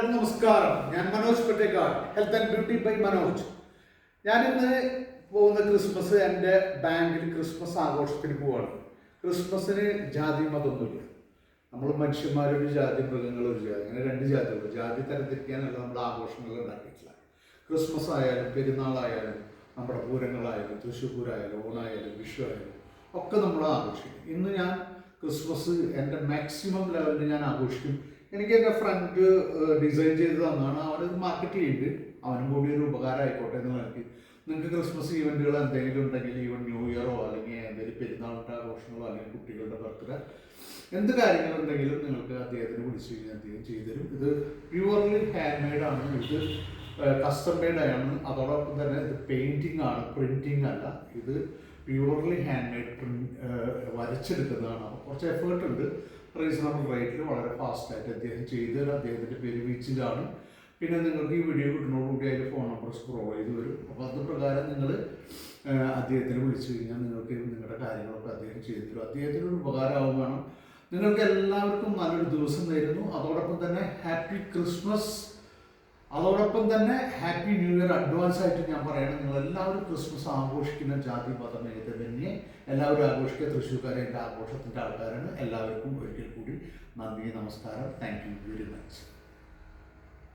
എല്ലാവർക്കും നമസ്കാരം. ഞാൻ Manoj Pettekkad, health and beauty by Manoj. ഞാനിന്ന് പോകുന്ന ക്രിസ്മസ് എൻ്റെ ബാങ്കിൽ ക്രിസ്മസ് ആഘോഷത്തിന് പോവാണ്. ക്രിസ്മസിന് ജാതി മതമൊന്നുമില്ല. നമ്മൾ മനുഷ്യന്മാരൊരു ജാതി, മൃഗങ്ങളൊരു ജാതി, അങ്ങനെ രണ്ട് ജാതിയുള്ളൂ. ജാതി തരംതിരിക്കാനല്ല നമ്മൾ ആഘോഷങ്ങൾ ഉണ്ടാക്കിയിട്ടില്ല. ക്രിസ്മസ് ആയാലും പെരുന്നാളായാലും നമ്മുടെ പൂരങ്ങളായാലും തൃശ്ശൂർ പൂരമായാലും ഓണായാലും വിഷു ആയാലും ഒക്കെ നമ്മൾ ആഘോഷിക്കും. ഇന്ന് ഞാൻ ക്രിസ്മസ് എൻ്റെ മാക്സിമം ലെവലിൽ ഞാൻ ആഘോഷിക്കും. എനിക്ക് എൻ്റെ ഫ്രണ്ട് ഡിസൈൻ ചെയ്ത് തന്നാണ്. അവനത് മാർക്കറ്റ് ചെയ്യുന്നുണ്ട്. അവനും കൂടി ഒരു ഉപകാരം ആയിക്കോട്ടെ എന്ന് നോക്കി. നിങ്ങൾക്ക് ക്രിസ്മസ് ഈവൻറ്റുകൾ എന്തെങ്കിലും ഉണ്ടെങ്കിൽ, ഈവൻ ന്യൂ ഇയറോ അല്ലെങ്കിൽ എന്തെങ്കിലും പെരുന്നാളിൻ്റെ ആഘോഷങ്ങളോ അല്ലെങ്കിൽ കുട്ടികളുടെ ബർത്ത്ഡേ എന്ത് കാര്യങ്ങളുണ്ടെങ്കിലും നിങ്ങൾക്ക് അദ്ദേഹത്തിന് വിളിച്ചു കഴിഞ്ഞാൽ അദ്ദേഹം ചെയ്തുതരും. ഇത് പ്യുവർലി ഹാൻഡ് മെയ്ഡാണ്. ഇത് കസ്റ്റം മെയ്ഡാണ്. അതോടൊപ്പം തന്നെ ഇത് പെയിൻറ്റിങ് ആണ്, പ്രിൻറ്റിങ് അല്ല. ഇത് പ്യുവർലി ഹാൻഡ് മെയ്ഡ് വരച്ചെടുക്കുന്നതാണ്. അപ്പോൾ കുറച്ച് എഫേർട്ട് ഉണ്ട്. റീസണബിൾ റേറ്റിൽ വളരെ ഫാസ്റ്റായിട്ട് അദ്ദേഹം ചെയ്ത് തരാം. അദ്ദേഹത്തിൻ്റെ പേര് വീച്ചിലാണ്. പിന്നെ നിങ്ങൾക്ക് ഈ വീഡിയോ കിട്ടുന്നതോടുകൂടി അതിൽ ഫോൺ നമ്പർ സ്ക്രോൾ ചെയ്ത് വരും. അപ്പോൾ അത് പ്രകാരം നിങ്ങൾ അദ്ദേഹത്തിന് വിളിച്ചു കഴിഞ്ഞാൽ നിങ്ങൾക്ക് നിങ്ങളുടെ കാര്യങ്ങളൊക്കെ അദ്ദേഹം ചെയ്തു തരും. അദ്ദേഹത്തിനൊരു ഉപകാരമാവും വേണം. നിങ്ങൾക്ക് എല്ലാവർക്കും നല്ലൊരു ദിവസം നേരുന്നു. അതോടൊപ്പം തന്നെ ഹാപ്പി ക്രിസ്മസ്, അതോടൊപ്പം തന്നെ ഹാപ്പി ന്യൂ ഇയർ അഡ്വാൻസ് ആയിട്ട് ഞാൻ പറയണം. നിങ്ങളെല്ലാവരും ക്രിസ്മസ് ആഘോഷിക്കുന്ന ജാതി മതം തന്നെ എല്ലാവരും ആഘോഷിക്കുക. തൃശ്ശൂർക്കാരെ എൻ്റെ ആഘോഷത്തിൻ്റെ ആൾക്കാരാണ്. എല്ലാവർക്കും ഒരിക്കൽ കൂടി നന്ദി, നമസ്കാരം. Thank you very much.